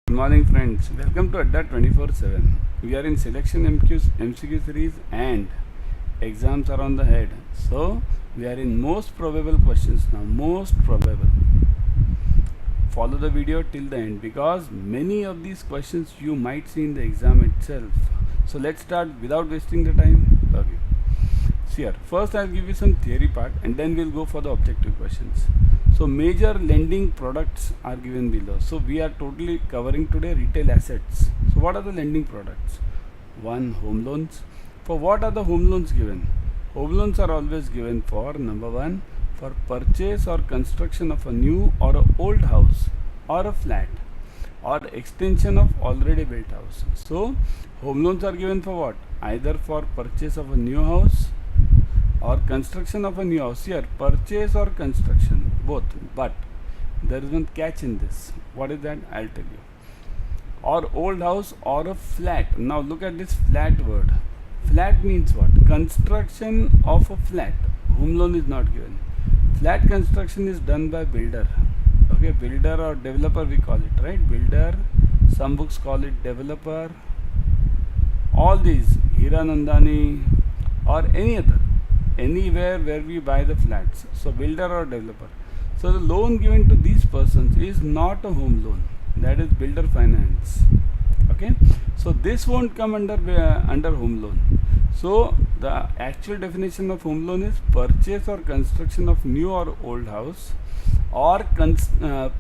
Good morning friends, welcome to Adda 24/7. We are in selection MCQ series and exams are on the head. So we are in most probable questions now, most probable. Follow the video till the end because many of these questions you might see in the exam itself. So let's start without wasting the time. Okay. See here, first I'll give you some theory part and then we'll go for the objective questions. So major lending products are given below. So we are totally covering today retail assets. So what are the lending products? One, home loans. For what are the home loans given? Home loans are always given for number one, for purchase or construction of a new or a old house or a flat or extension of already built house. So home loans are given for what? Either for purchase of a new house or construction of a new house. Here purchase or construction, both, but there is one catch in this. What is that? I'll tell you. Or old house or a flat. Now look at this flat word. Flat means what? Construction of a flat. Home loan is not given. Flat construction is done by builder. Okay, builder or developer we call it, right? Builder, some books call it developer. All these, Hiranandani or any other, anywhere where we buy the flats. So builder or developer. So the loan given to these persons is not a home loan. That is builder finance. Okay. So this won't come under home loan. So the actual definition of home loan is purchase or construction of new or old house or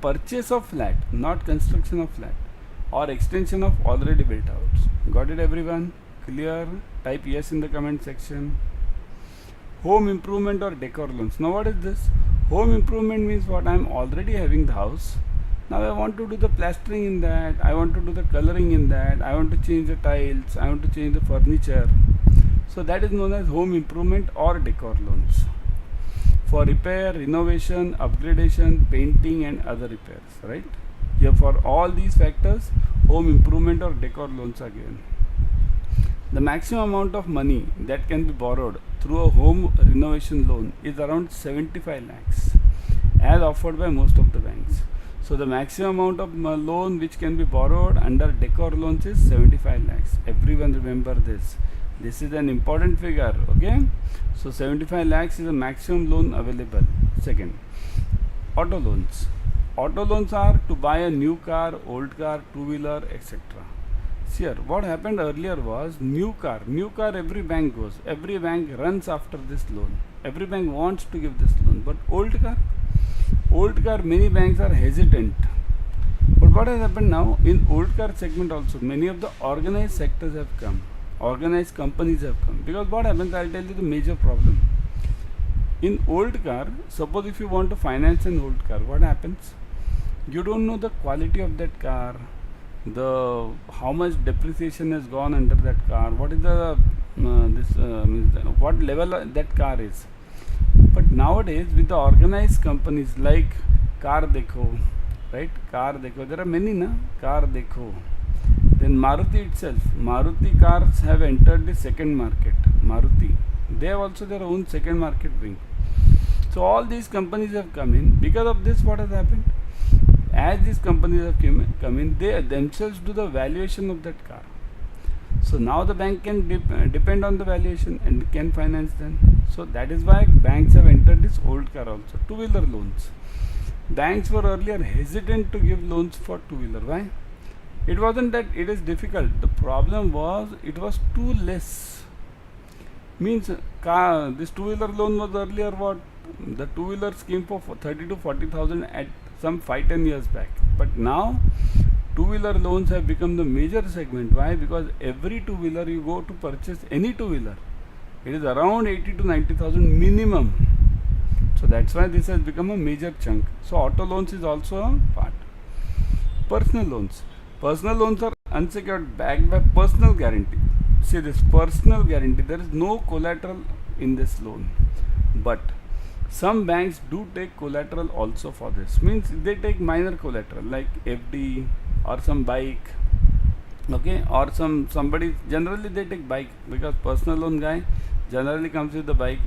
purchase of flat, not construction of flat, or extension of already built house. Got it everyone? Clear? Type yes in the comment section. Home improvement or decor loans. Now what is this? Home improvement means what? I am already having the house. Now I want to do the plastering in that. I want to do the coloring in that. I want to change the tiles. I want to change the furniture. So that is known as home improvement or decor loans. For repair, renovation, upgradation, painting and other repairs. Right? Here for all these factors, home improvement or decor loans are given. The maximum amount of money that can be borrowed through a home renovation loan is around 75 lakhs as offered by most of the banks. So the maximum amount of loan which can be borrowed under decor loans is 75 lakhs. Everyone remember this. This is an important figure. Okay. So 75 lakhs is the maximum loan available. Second, auto loans. Auto loans are to buy a new car, old car, two-wheeler, etc. Here, what happened earlier was new car every bank goes. Every bank runs after this loan. Every bank wants to give this loan. But old car, many banks are hesitant. But what has happened now, in old car segment also, many of the organized sectors have come. Organized companies have come. Because what happens, I'll tell you the major problem. In old car, suppose if you want to finance an old car, what happens? You don't know the quality of that car, how much depreciation has gone under that car, what is the what level that car is. But nowadays with the organized companies like Car Dekho, right? Car Dekho, there are many na, Car Dekho. Then Maruti itself, Maruti cars have entered the second market. Maruti, they have also their own second market wing. So all these companies have come in. Because of this, what has happened? As these companies have come in, they themselves do the valuation of that car. So now the bank can depend on the valuation and can finance them. So that is why banks have entered this old car also. Two-wheeler loans. Banks were earlier hesitant to give loans for two-wheeler. Why? It wasn't that it is difficult. The problem was it was too less. Means this two-wheeler loan was earlier what? The two-wheeler scheme for 30 to 40,000 at some 5-10 years back. But now two-wheeler loans have become the major segment. Why? Because every two-wheeler you go to purchase any two-wheeler, it is around 80 to 90,000 minimum. So that's why this has become a major chunk. So auto loans is also a part. Personal loans. Personal loans are unsecured, backed by personal guarantee. See this personal guarantee. There is no collateral in this loan. But some banks do take collateral also for this. Means they take minor collateral like FD or some bike. Okay, or somebody, generally they take bike because personal loan guy generally comes with the bike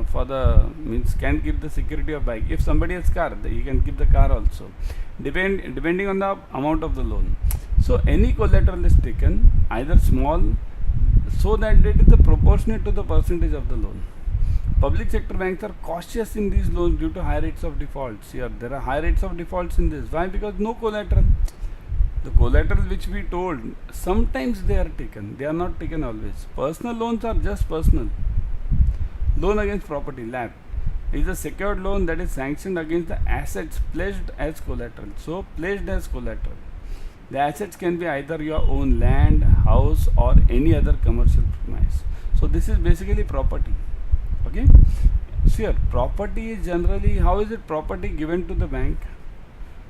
for the means can keep the security of bike. If somebody has car, he can keep the car also. Depending on the amount of the loan. So any collateral is taken, either small, so that it is proportionate to the percentage of the loan. Public sector banks are cautious in these loans due to high rates of defaults. Here there are high rates of defaults in this. Why? Because no collateral. The collateral which we told, sometimes they are taken, they are not taken always. Personal loans are just personal. Loan against property, LAP, is a secured loan that is sanctioned against the assets pledged as collateral. So pledged as collateral. The assets can be either your own land, house, or any other commercial premise. So this is basically property. Okay. So here property is generally, how is it property given to the bank?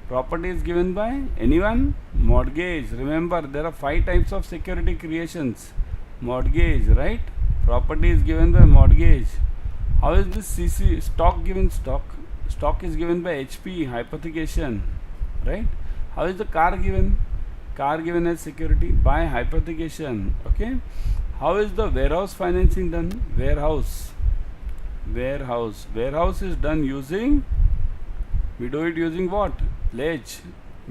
Property is given by anyone? Mortgage. Remember, there are 5 types of security creations. Mortgage, right? Property is given by mortgage. How is this CC? Stock given? Stock is given by HP, hypothecation, right? How is the car given? Car given as security by hypothecation. Okay. How is the warehouse financing done? Warehouse is done using, we do it using what? Pledge.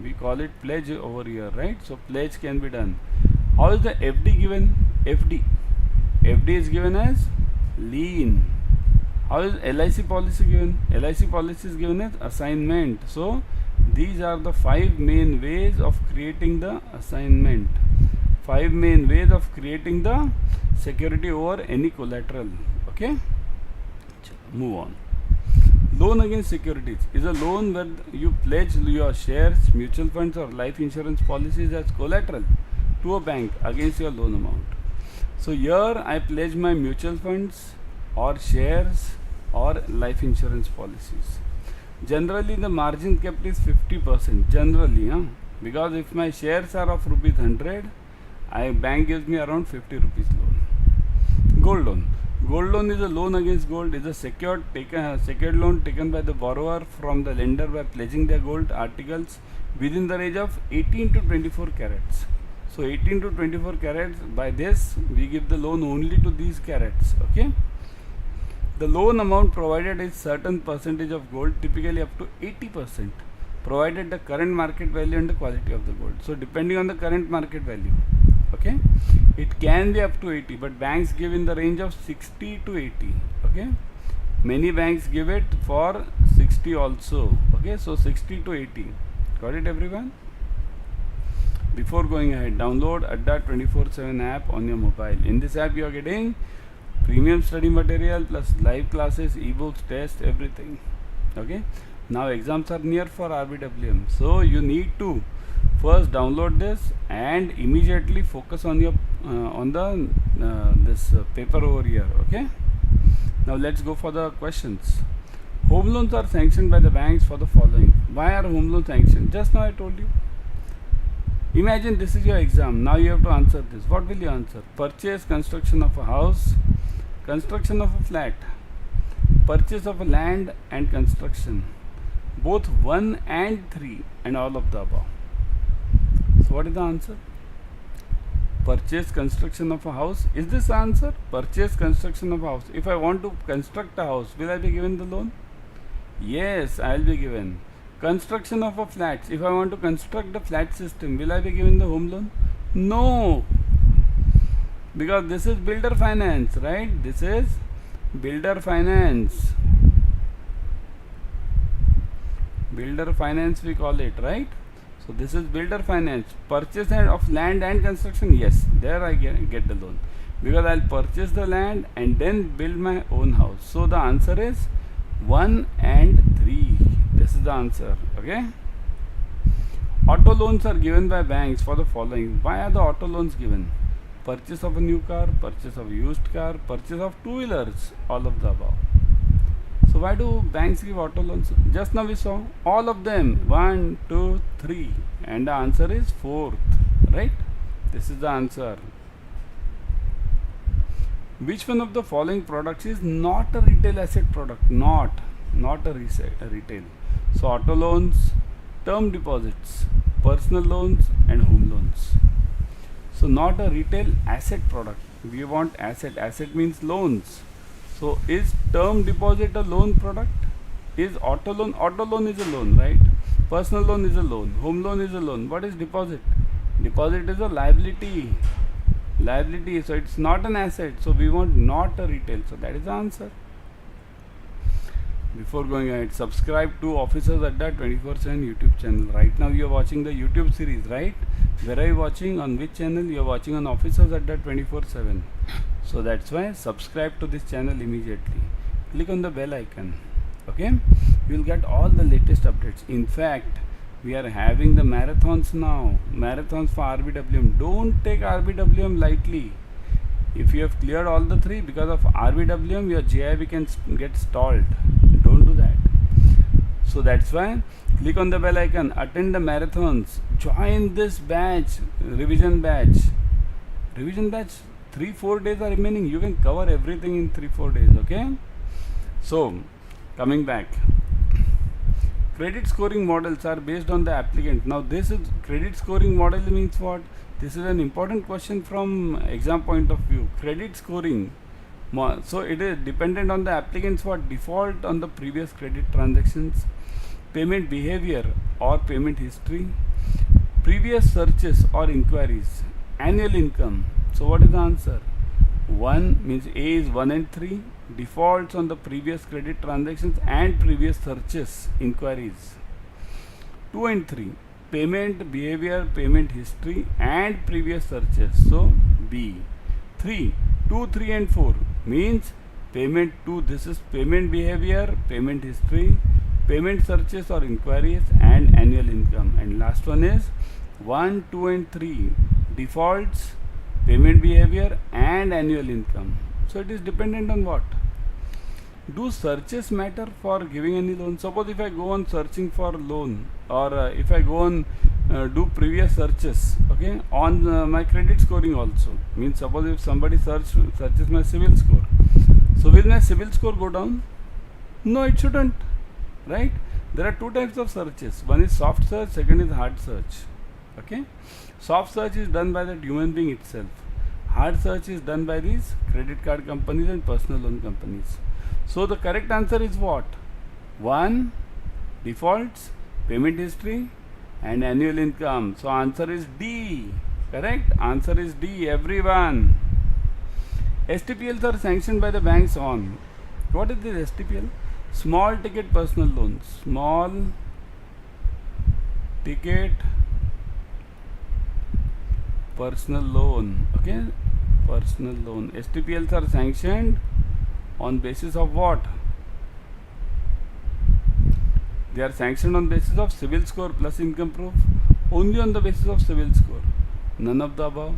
We call it pledge over here, right? So pledge can be done. How is the FD given? FD is given as lien. How is LIC policy given? LIC policy is given as assignment. So these are the 5 main ways of creating the assignment. 5 main ways of creating the security over any collateral. Okay. Move on. Loan against securities is a loan where you pledge your shares, mutual funds, or life insurance policies as collateral to a bank against your loan amount. So here I pledge my mutual funds or shares or life insurance policies. Generally the margin kept is 50%. Generally, because if my shares are of rupees 100, bank gives me around 50 rupees loan. Gold loan. Gold loan is a loan against gold, is a secured loan taken by the borrower from the lender by pledging their gold articles within the range of 18 to 24 carats. So 18 to 24 carats, by this we give the loan only to these carats. Okay. The loan amount provided is certain percentage of gold, typically up to 80%, provided the current market value and the quality of the gold. So depending on the current market value. Okay, it can be up to 80, but banks give in the range of 60 to 80. Okay, many banks give it for 60 also. Okay, so 60 to 80. Got it, everyone? Before going ahead, download Adda 24/7 app on your mobile. In this app you are getting premium study material plus live classes, ebooks, tests, everything. Okay, now exams are near for RBWM, so you need to first download this and immediately focus on your this paper over here. Okay, now let's go for the questions. Home loans are sanctioned by the banks for the following. Why are home loans sanctioned? Just now I told you. Imagine this is your exam. Now you have to answer this. What will you answer? Purchase, construction of a house, construction of a flat, purchase of a land and construction, both 1 and 3 and all of the above. So what is the answer? Purchase, construction of a house. Is this the answer? Purchase, construction of a house. If I want to construct a house, will I be given the loan? Yes, I will be given. Construction of a flat. If I want to construct the flat system, will I be given the home loan? No. Because this is builder finance, right? This is builder finance. Builder finance we call it, right? So this is builder finance. Purchase of land and construction. Yes, there I get the loan. Because I'll purchase the land and then build my own house. So the answer is 1 and 3. This is the answer. Okay. Auto loans are given by banks for the following. Why are the auto loans given? Purchase of a new car, purchase of a used car, purchase of 2-wheelers, all of the above. So why do banks give auto loans? Just now we saw all of them. 1, 2, 3. And the answer is 4th. Right? This is the answer. Which one of the following products is not a retail asset product? Not a retail. So auto loans, term deposits, personal loans and home loans. So not a retail asset product. We want asset. Asset means loans. So is term deposit a loan product? Is auto loan? Auto loan is a loan, right? Personal loan is a loan. Home loan is a loan. What is deposit? Deposit is a liability. Liability, so it's not an asset. So we want not a retail. So that is the answer. Before going ahead, subscribe to Officers Adda 24/7 YouTube channel. Right now you are watching the YouTube series, right? Where are you watching? On which channel? You are watching on Officers Adda 24/7. So that's why subscribe to this channel immediately. Click on the bell icon. Okay? You will get all the latest updates. In fact, we are having the marathons now. Marathons for RBWM. Don't take RBWM lightly. If you have cleared all the three, because of RBWM, your JAIIB can get stalled. Don't do that. So that's why click on the bell icon, attend the marathons, join this batch, revision batch. Revision batch, 3-4 days are remaining. You can cover everything in 3-4 days. Okay? So, coming back. Credit scoring models are based on the applicant. Now this is credit scoring model means what? This is an important question from exam point of view. Credit scoring. So it is dependent on the applicant's what? Default on the previous credit transactions, payment behavior or payment history, previous searches or inquiries, annual income. So what is the answer? 1 means A is 1 and 3. Defaults on the previous credit transactions and previous searches, inquiries. 2 and 3, payment behavior, payment history and previous searches. So B. 3, 2, 3 and 4 means payment 2, this is payment behavior, payment history, payment searches or inquiries and annual income. And last one is 1, 2 and 3, defaults, payment behavior and annual income. So it is dependent on what? Do searches matter for giving any loan? Suppose if I go on searching for loan, or if I go on do previous searches, okay, on my credit scoring also. Means suppose if somebody searches my CIBIL score, so will my CIBIL score go down? No, it shouldn't, right? There are two types of searches. One is soft search, second is hard search. Okay, soft search is done by the human being itself. Hard search is done by these credit card companies and personal loan companies. So the correct answer is what? 1, defaults, payment history and annual income. So answer is D. Correct? Answer is D, everyone. STPLs are sanctioned by the banks on. What is this STPL? Small ticket personal loans. Small ticket personal loan. Okay? Personal loan. STPLs are sanctioned on basis of what? They are sanctioned on basis of CIBIL score plus income proof. Only on the basis of CIBIL score. None of the above.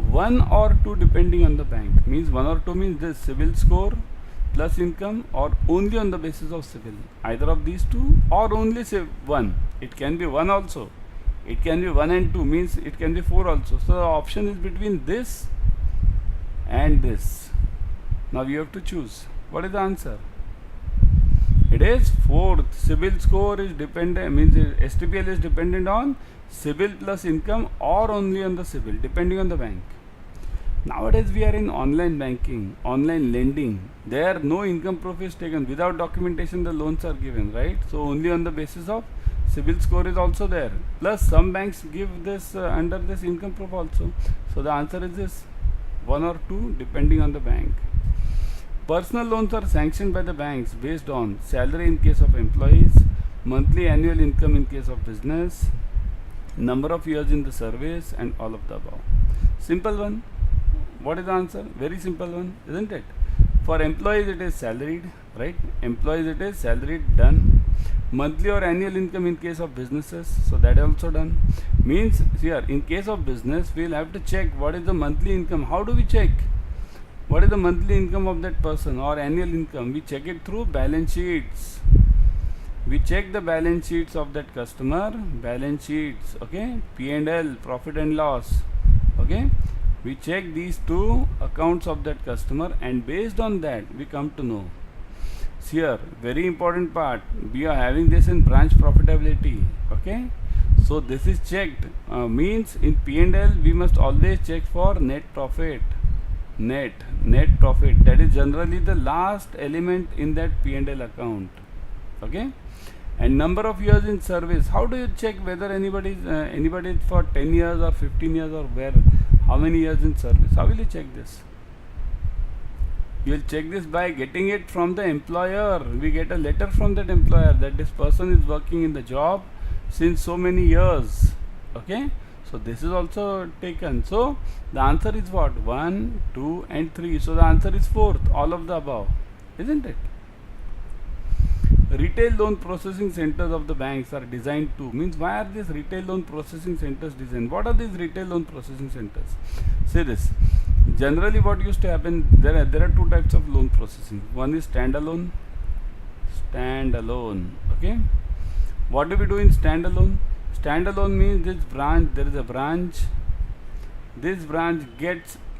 1 or 2 depending on the bank. Means 1 or 2 means this CIBIL score plus income, or only on the basis of CIBIL. Either of these two or only say 1. It can be 1 also. It can be 1 and 2 means it can be 4 also. So the option is between this and this. Now you have to choose. What is the answer? It is 4th. CIBIL score is dependent, means STPL is dependent on CIBIL plus income or only on the CIBIL, depending on the bank. Nowadays we are in online banking, online lending. There no income proof is taken. Without documentation the loans are given, right? So only on the basis of CIBIL score is also there. Plus some banks give this under this income proof also. So the answer is this, 1 or 2 depending on the bank. Personal loans are sanctioned by the banks based on salary in case of employees, monthly annual income in case of business, number of years in the service and all of the above. Simple one. What is the answer? Very simple one, isn't it? For employees it is salaried, right? Employees it is salaried, done. Monthly or annual income in case of businesses, so that is also done. Means here in case of business we will have to check what is the monthly income. How do we check? What is the monthly income of that person or annual income? We check it through balance sheets. We check the balance sheets of that customer, balance sheets, okay, P&L, profit and loss, okay. We check these two accounts of that customer and based on that we come to know. Here, very important part, we are having this in branch profitability, okay. So this is checked, means in P&L we must always check for net profit. Net profit, that is generally the last element in that P&L account, okay. And number of years in service. How do you check whether anybody is for 10 years or 15 years or where? How many years in service? How will you check this? You will check this by getting it from the employer. We get a letter from that employer that this person is working in the job since so many years. Okay, so this is also taken. So the answer is what? 1, 2 and 3. So the answer is 4th, all of the above, isn't it? Retail loan processing centers of the banks are designed to, means why are these retail loan processing centers designed? What are these retail loan processing centers? Say this. Generally what used to happen, there are two types of loan processing. One is standalone. Okay, what do we do in standalone? Standalone means this branch, there is a branch, this branch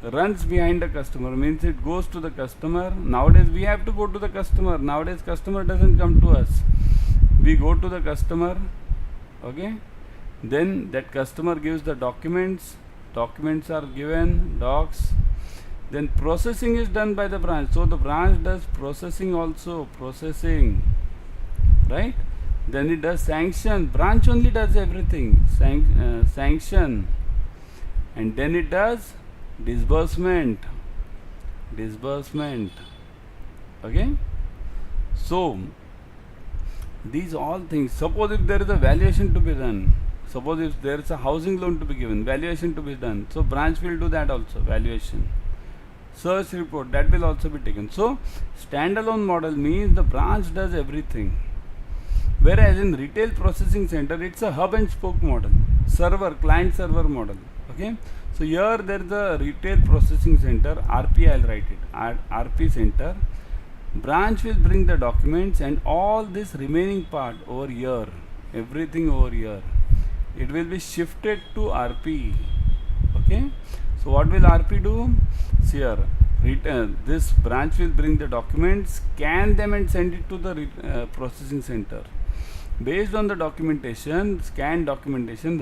runs behind the customer, means it goes to the customer. Nowadays we have to go to the customer. Nowadays customer doesn't come to us, we go to the customer. Okay, then that customer gives the documents are given, docs, then processing is done by the branch. So the branch does processing also, right? Then it does sanction. Branch only does everything, sanction, and then it does disbursement. Okay, so these all things. Suppose if there is a valuation to be done, suppose if there is a housing loan to be given, valuation to be done, so branch will do that also, valuation. Search report, that will also be taken. So standalone model means the branch does everything, whereas in retail processing center it's a hub and spoke model, client server model. Okay, so here there is a retail processing center, RP, I'll write it, RP center. Branch will bring the documents and all this remaining part over here, everything over here, it will be shifted to RP. Okay, so what will RP do? See here, this branch will bring the documents, scan them and send it to the processing center. Based on the documentation, scanned documentation,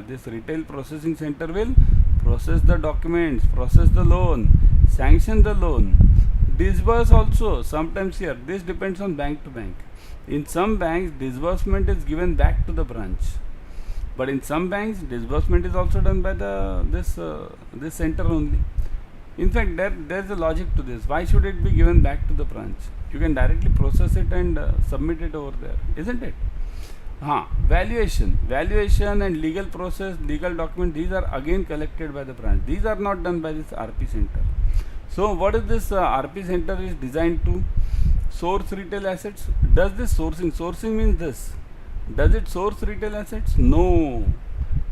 this retail processing center will process the documents, process the loan, sanction the loan, disburse also. Sometimes here, this depends on bank to bank. In some banks, disbursement is given back to the branch, but in some banks, disbursement is also done by this center only. In fact, there is a logic to this. Why should it be given back to the branch? You can directly process it and submit it over there, isn't it? Valuation and legal process, legal document, these are again collected by the branch. These are not done by this RP center. So what is this RP center is designed to? Source retail assets. Does this sourcing means this, does it source retail assets? No,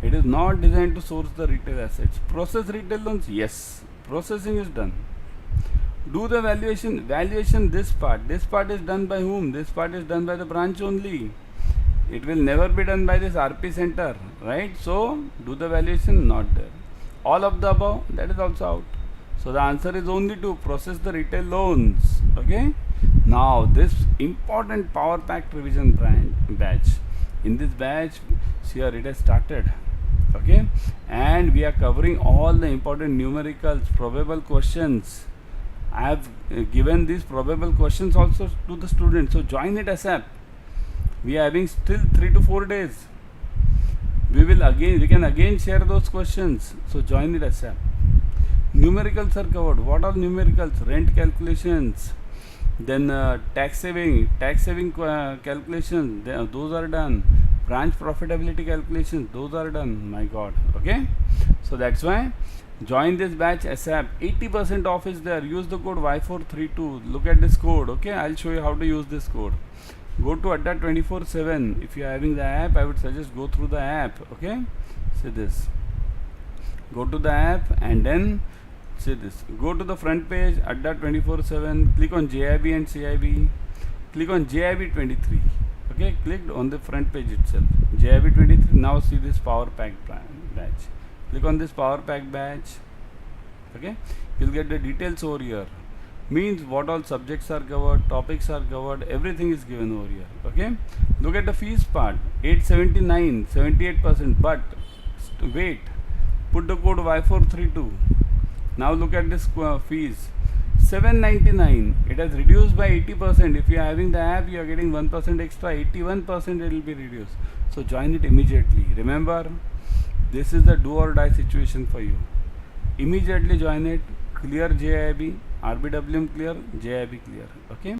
it is not designed to source the retail assets. Process retail loans, yes, processing is done. Do the valuation, this part is done by whom? This part is done by the branch only. It will never be done by this RP center, right? So do the valuation, not there. All of the above, that is also out. So the answer is only to process the retail loans. Okay, now this important power packed revision batch. In this batch, here it has started. Okay, and we are covering all the important numericals, probable questions. I have given these probable questions also to the students. So join it ASAP. We are having still 3 to 4 days. We can again share those questions. So join it ASAP. Numericals are covered. What are numericals? Rent calculations, then tax saving calculations, those are done. Branch profitability calculations, those are done. My God. Okay, so that's why join this batch ASAP. 80% off is there. Use the code Y432. Look at this code. Okay, I'll show you how to use this code. Go to Adda 24/7. If you are having the app, I would suggest go through the app. Okay, see this, go to the app and then see this, go to the front page, Adda 24/7, click on JAIIB and CIB, click on JAIIB 23. Okay, clicked on the front page itself, JAIIB 23. Now see this power pack batch, click on this power pack batch. Okay, you'll get the details over here, means what all subjects are covered, topics are covered, everything is given over here. Okay, look at the fees part, 879, 78%, but wait, put the code Y432. Now look at this fees, 799. It has reduced by 80%. If you are having the app, you are getting 1% extra. 81% it will be reduced. So join it immediately. Remember, this is the do or die situation for you. Immediately join it. Clear JAIIB, RBWM clear, JAIIB clear. Okay.